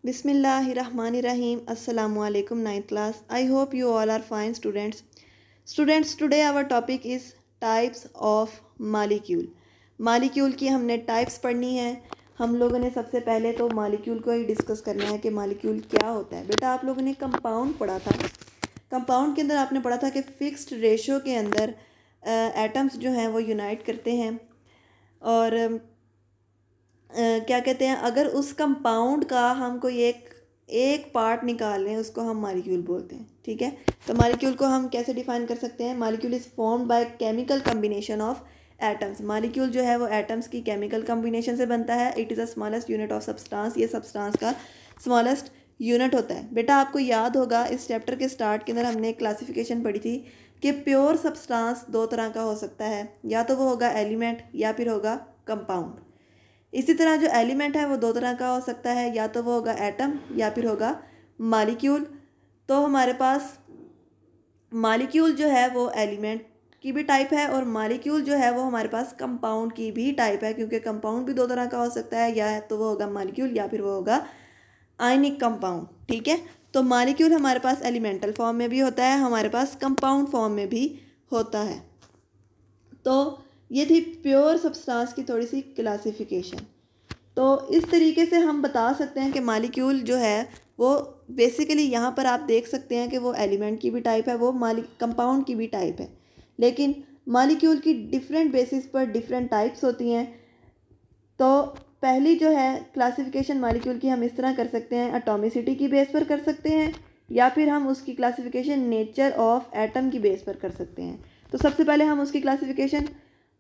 Bismillahirrahmanirrahim. Assalamu alaikum ninth class. I hope you all are fine students. Students, today our topic is types of molecule. Molecule की हमने types पढ़नी है. हम लोगों ने सबसे पहले तो molecule को ही डिस्कस करना है कि molecule क्या होता है. बेटा आप लोगों ने कंपाउंड पढ़ा था. कंपाउंड के अंदर आपने पढ़ा था कि फिक्स्ड रेशो के अंदर एटम्स जो हैं वो यूनाइट करते हैं और क्या कहते हैं, अगर उस कंपाउंड का हम कोई एक पार्ट निकाल लें उसको हम मॉलिक्यूल बोलते हैं. ठीक है, तो मॉलिक्यूल को हम कैसे डिफाइन कर सकते हैं? Molecule is formed by chemical combination of atoms. Molecule जो है वो एटम्स की केमिकल कम्बिनेशन से बनता है. It is a smallest unit of substance. ये सब्सटेंस का स्मॉलेस्ट यूनिट होता है. बेटा आपको याद होगा इस चैप्टर के स्टार्ट के अंदर हमने क्लासिफिकेशन पढ़ी थी कि प्योर सब्सटेंस दो तरह का हो सकता है, या तो वो होगा एलिमेंट या फिर होगा कंपाउंड. इसी तरह जो एलिमेंट है वो दो तरह का हो सकता है, या तो वो होगा एटम या फिर होगा मॉलिक्यूल. तो हमारे पास मॉलिक्यूल जो है वो एलिमेंट की भी टाइप है और मॉलिक्यूल जो है वो हमारे पास कंपाउंड की भी टाइप है, क्योंकि कंपाउंड भी दो तरह का हो सकता है, या तो वो होगा मॉलिक्यूल या फिर वो होगा आयनिक कंपाउंड. ठीक है, तो मॉलिक्यूल हमारे पास एलिमेंटल फॉर्म में भी होता है, हमारे पास कंपाउंड फॉर्म में भी होता है. तो ये थी प्योर सब्सटेंस की थोड़ी सी क्लासिफिकेशन. तो इस तरीके से हम बता सकते हैं कि मॉलिक्यूल जो है वो बेसिकली यहाँ पर आप देख सकते हैं कि वो एलिमेंट की भी टाइप है, वो कंपाउंड की भी टाइप है, लेकिन मॉलिक्यूल की डिफरेंट बेसिस पर डिफरेंट टाइप्स होती हैं. तो पहली जो है क्लासिफिकेशन मॉलिक्यूल की हम इस तरह कर सकते हैं, एटॉमिसिटी की बेस पर कर सकते हैं, या फिर हम उसकी क्लासिफिकेशन नेचर ऑफ एटम की बेस पर कर सकते हैं. तो सबसे पहले हम उसकी classification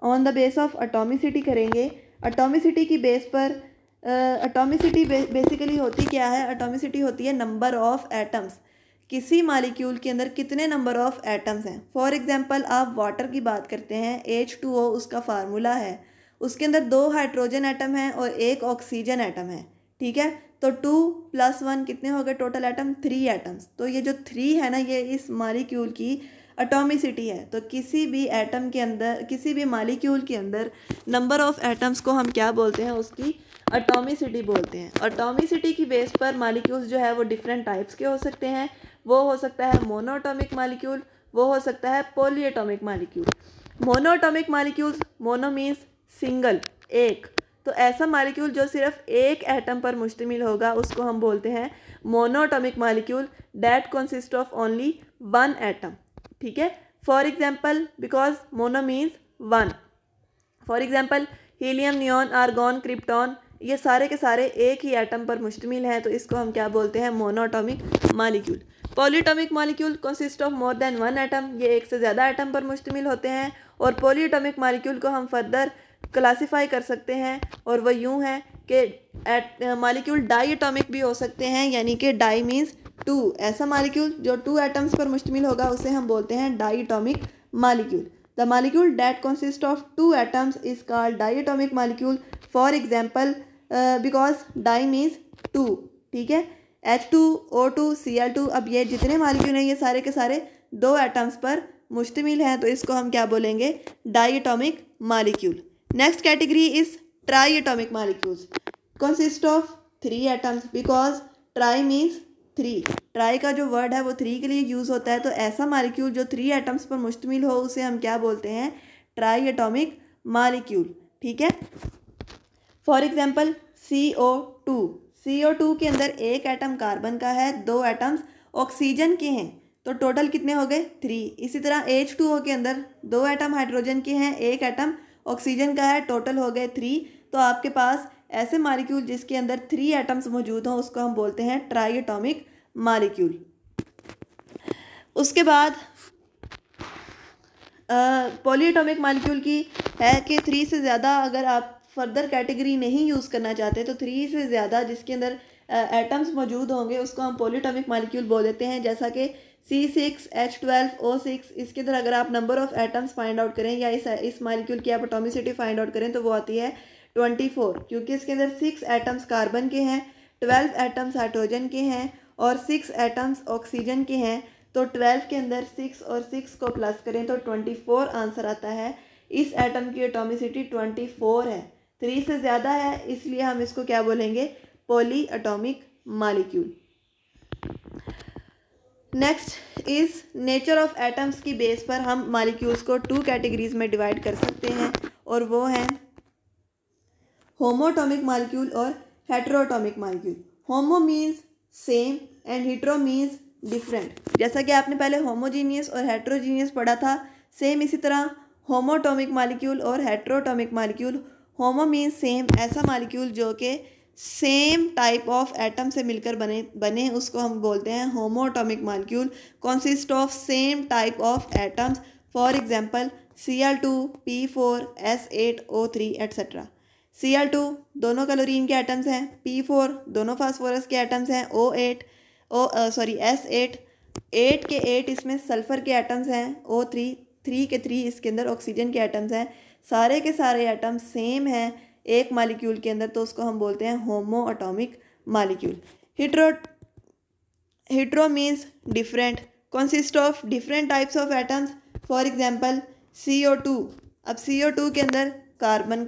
on the base of atomicity करेंगे. एटॉमिसिटी की बेस पर एटॉमिसिटी बेसिकली होती क्या है? एटॉमिसिटी होती है नंबर ऑफ एटम्स. किसी मॉलिक्यूल के अंदर कितने नंबर ऑफ एटम्स हैं. फॉर एग्जांपल आप वाटर की बात करते हैं, H2O उसका फार्मूला है, उसके अंदर 2 हाइड्रोजन एटम हैं और 1 ऑक्सीजन एटम है. ठीक है, तो 2 + 1 कितने हो गए टोटल एटम? 3 एटम्स. तो ये जो 3 है ना, ये इस मॉलिक्यूल की एटॉमिसिटी है. तो किसी भी एटम के अंदर, किसी भी मॉलिक्यूल के अंदर नंबर ऑफ एटम्स को हम क्या बोलते हैं? उसकी एटॉमिसिटी बोलते हैं. एटॉमिसिटी की बेस पर मॉलिक्यूल्स जो है वो डिफरेंट टाइप्स के हो सकते हैं. वो हो सकता है मोनोएटॉमिक मॉलिक्यूल, वो हो सकता है polyatomic molecule. Monoatomic molecules, mono means single, एक. तो ऐसा मॉलिक्यूल जो सिर्फ एक एटम पर मुश्तमिल होगा उसको हम बोलते हैं monoatomic molecule that consist of only 1 atom. ठीक है, for example, because mono means 1. For example helium, neon, argon, krypton, ये सारे के सारे एक ही एटम पर मुश्तमिल हैं, तो इसको हम क्या बोलते हैं? Monoatomic molecule. Polyatomic molecule consist of more than 1 atom, ये एक से ज़्यादा एटम पर मुश्तमिल होते हैं. और पॉलीएटॉमिक मॉलिक्यूल को हम फर्दर क्लासीफाई कर सकते हैं, और वह यूँ है कि मॉलिक्यूल डाई एटॉमिक भी हो सकते हैं, यानी कि डाई मीन्स 2. ऐसा मॉलिक्यूल जो 2 एटम्स पर मुश्तमिल होगा उसे हम बोलते हैं diatomic molecule. The molecule that consist of 2 atoms is called diatomic molecule. For example, because di means 2. ठीक है, H2O2 Cl2, अब ये जितने मॉलिक्यूल हैं ये सारे के सारे 2 एटम्स पर मुश्तमिल हैं, तो इसको हम क्या बोलेंगे? Diatomic molecule. Next category is triatomic molecules consist of 3 atoms, because tri means 3. Tri का जो वर्ड है वो 3 के लिए यूज़ होता है. तो ऐसा मॉलिक्यूल जो 3 एटम्स पर मुश्तमिल हो उसे हम क्या बोलते हैं? Try atomic molecule. ठीक है, फॉर एग्जाम्पल CO2. CO2 के अंदर एक एटम कार्बन का है, 2 एटम्स ऑक्सीजन के हैं, तो टोटल कितने हो गए? 3. इसी तरह H2O के अंदर 2 एटम हाइड्रोजन के हैं, एक एटम ऑक्सीजन का है, टोटल हो गए 3. तो आपके पास ऐसे मॉलिक्यूल जिसके अंदर 3 एटम्स मौजूद हों उसको हम बोलते हैं ट्राई एटॉमिक मॉलिक्यूल. उसके बाद पॉलीएटॉमिक मॉलिक्यूल की है कि 3 से ज़्यादा, अगर आप फर्दर कैटेगरी नहीं यूज़ करना चाहते तो 3 से ज़्यादा जिसके अंदर एटम्स मौजूद होंगे उसको हम पॉलीएटॉमिक मॉलिक्यूल बोल देते हैं. जैसा कि C6H12O6, इसके अंदर अगर आप number of atoms find out करें या इस मॉलिक्यूल की आप एटॉमिसिटी फाइंड आउट करें तो वो आती है 24, क्योंकि इसके अंदर 6 एटम्स कार्बन के हैं, 12 एटम्स हाइड्रोजन के हैं और 6 एटम्स ऑक्सीजन के हैं. तो 12 के अंदर 6 और 6 को प्लस करें तो 24 आंसर आता है. इस एटम की एटॉमिसिटी 24 है, 3 से ज़्यादा है, इसलिए हम इसको क्या बोलेंगे? Poly atomic molecule. Next is nature of atoms की बेस पर हम मालिक्यूल्स को 2 कैटेगरीज में डिवाइड कर सकते हैं, और वो हैं होमोटॉमिक मालिक्यूल और heteroatomic molecule. Homo means same and hetero means different. जैसा कि आपने पहले होमोजीनियस और हेटेरोजीनियस पढ़ा था, सेम इसी तरह होमोटॉमिक मालिक्यूल और heteroatomic molecule. Homo means same, ऐसा मालिक्यूल जो कि सेम टाइप ऑफ एटम से मिलकर बने उसको हम बोलते हैं homoatomic molecule. Consist of same type of atoms, for example Cl2, P4, S8O3 etcetera. Cl2 दोनों क्लोरीन के एटम्स हैं, P4 दोनों फास्फोरस के एटम्स हैं, S8 8 के 8 इसमें सल्फर के एटम्स हैं, O3 3 के 3 इसके अंदर ऑक्सीजन के एटम्स हैं। सारे के सारे एटम सेम हैं एक मालिक्यूल के अंदर, तो उसको हम बोलते हैं होमो atomic molecule. Hetero means different, consist of different types of atoms, for example CO2। अब CO2 के अंदर कार्बन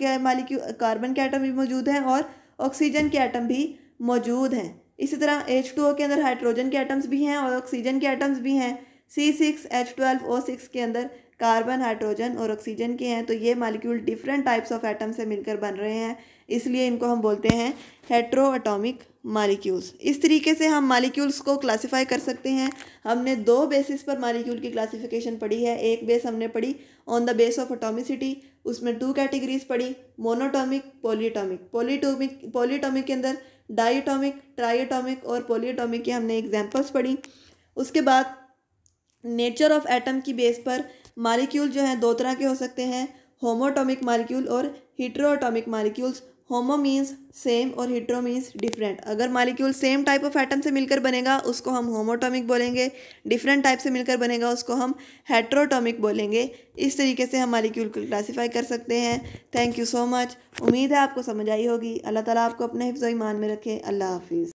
के एटम भी मौजूद हैं और ऑक्सीजन के एटम भी मौजूद हैं। इसी तरह H2O के अंदर हाइड्रोजन के एटम्स भी हैं और ऑक्सीजन के एटम्स भी हैं। C6H12O6 के अंदर कार्बन, हाइड्रोजन और ऑक्सीजन के हैं। तो ये molecule different types of atom से मिलकर बन रहे हैं, इसलिए इनको हम बोलते हैं हेटेरो एटॉमिक मालिक्यूल्स। इस तरीके से हम मालिक्यूल्स को क्लासिफाई कर सकते हैं। हमने 2 बेसिस पर मालिक्यूल की क्लासिफिकेशन पढ़ी है। एक बेस हमने पढ़ी on the base of atomicity, उसमें 2 कैटेगरीज पढ़ी, मोनोटॉमिक, पॉलीटॉमिक। पॉलीटॉमिक के अंदर डाईटॉमिक, ट्राईटॉमिक और पॉलीटॉमिक की हमने एग्जाम्पल्स पढ़ी। उसके बाद नेचर ऑफ एटम की बेस पर मालिक्यूल जो हैं 2 तरह के हो सकते हैं, होमोटॉमिक मालिक्यूल और हेटेरोटॉमिक मालिक्यूल्स। होमो मीन्स सेम और हेटेरो मीन्स डिफरेंट। अगर molecule same type of atom से मिलकर बनेगा उसको हम होमोटॉमिक बोलेंगे, डिफरेंट टाइप से मिलकर बनेगा उसको हम हेटेरोटॉमिक बोलेंगे। इस तरीके से हम मालिक्यूल को क्लासीफाई कर सकते हैं। Thank you so much. उम्मीद है आपको समझ आई होगी। अल्लाह ताला आपको अपने हिफ्ज़-ओ-ईमान में रखे। अल्लाह हाफिज़।